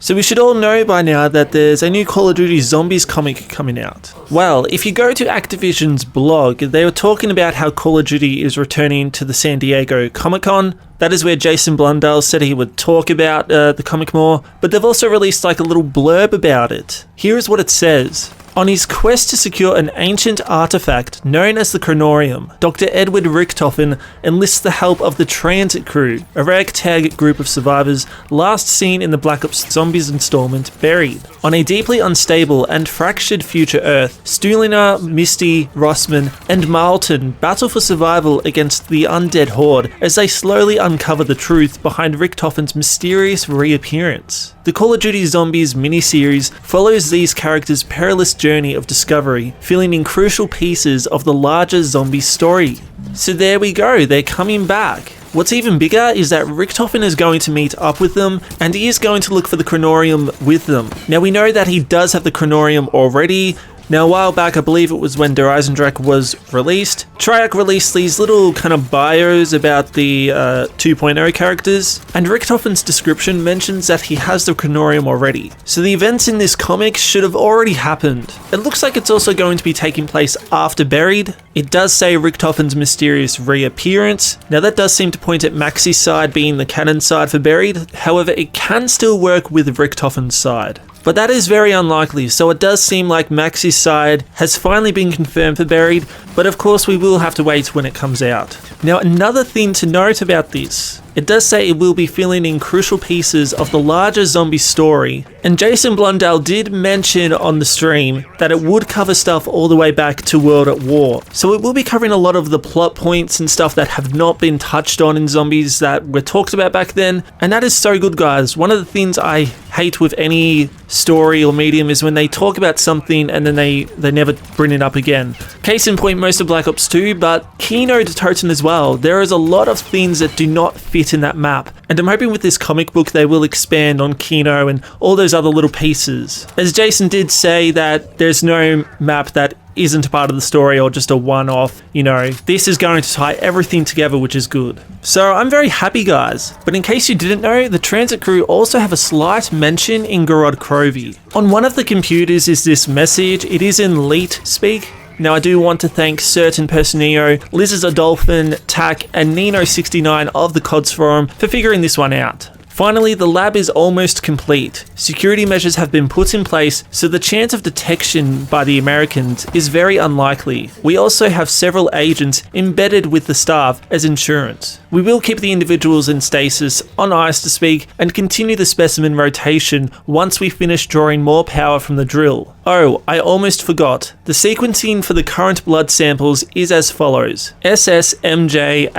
So we should all know by now that there's a new Call of Duty Zombies comic coming out. Well, if you go to Activision's blog, they were talking about how Call of Duty is returning to the San Diego Comic-Con. That is where Jason Blundell said he would talk about the comic more, but they've also released like a little blurb about it. Here is what it says. On his quest to secure an ancient artifact known as the Chronorium, Dr. Edward Richtofen enlists the help of the TranZit crew, a ragtag group of survivors last seen in the Black Ops Zombies installment Buried. On a deeply unstable and fractured future Earth, Stulina, Misty, Rossman, and Marlton battle for survival against the undead horde as they slowly uncover the truth behind Richtofen's mysterious reappearance. The Call of Duty Zombies miniseries follows these characters' perilous journey of discovery, filling in crucial pieces of the larger zombie story. So there we go, they're coming back. What's even bigger is that Richtofen is going to meet up with them, and he is going to look for the Chronorium with them. Now we know that he does have the Chronorium already. Now a while back, I believe it was when Der Eisendrache was released, Triarch released these little kind of bios about the 2.0 characters, and Richtofen's description mentions that he has the Chronorium already. So the events in this comic should have already happened. It looks like it's also going to be taking place after Buried. It does say Richtofen's mysterious reappearance. Now that does seem to point at Maxi's side being the canon side for Buried, however it can still work with Richtofen's side. But that is very unlikely, so it does seem like Maxi's side has finally been confirmed for Buried, but of course we will have to wait when it comes out. Now another thing to note about this, it does say it will be filling in crucial pieces of the larger zombie story, and Jason Blundell did mention on the stream that it would cover stuff all the way back to World at War. So it will be covering a lot of the plot points and stuff that have not been touched on in Zombies that were talked about back then, and that is so good, guys. One of the things I hate with any story or medium is when they talk about something and then they never bring it up again. Case in point, most of Black Ops 2, but Kino to Toten as well. There is a lot of things that do not fit in that map, and I'm hoping with this comic book they will expand on Kino and all those other little pieces. As Jason did say that there's no map that isn't a part of the story or just a one-off, you know, this is going to tie everything together, which is good. So I'm very happy, guys. But in case you didn't know, the TranZit crew also have a slight mention in Gorod Krovi. On one of the computers is this message. It is in Leet speak. Now I do want to thank certain Personio, Liz's a Dolphin, Tack, and Nino69 of the CODS forum for figuring this one out. Finally, the lab is almost complete. Security measures have been put in place, so the chance of detection by the Americans is very unlikely. We also have several agents embedded with the staff as insurance. We will keep the individuals in stasis, on ice to speak, and continue the specimen rotation once we finish drawing more power from the drill. Oh, I almost forgot. The sequencing for the current blood samples is as follows. SSMJABR.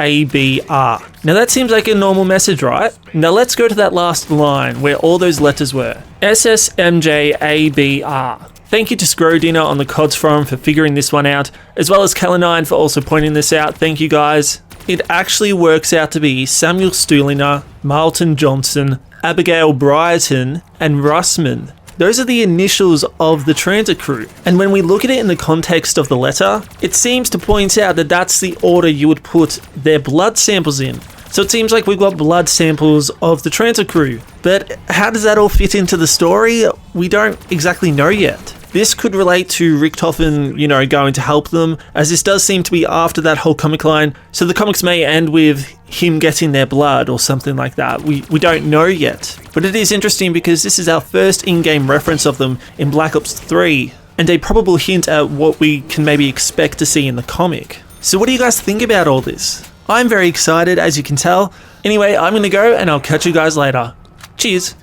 Now that seems like a normal message, right? Now let's go to that last line where all those letters were. SSMJABR. Thank you to Scrodina on the CODS forum for figuring this one out, as well as Calanine for also pointing this out. Thank you, guys. It actually works out to be Samuel Stulina, Marlton Johnson, Abigail Bryton, and Russman. Those are the initials of the TranZit crew. And when we look at it in the context of the letter, it seems to point out that that's the order you would put their blood samples in. So it seems like we've got blood samples of the TranZit crew. But how does that all fit into the story? We don't exactly know yet. This could relate to Richtofen, you know, going to help them, as this does seem to be after that whole comic line. So the comics may end with him getting their blood or something like that. We don't know yet. But it is interesting because this is our first in-game reference of them in Black Ops 3, and a probable hint at what we can maybe expect to see in the comic. So what do you guys think about all this? I'm very excited, as you can tell. Anyway, I'm going to go and I'll catch you guys later. Cheers.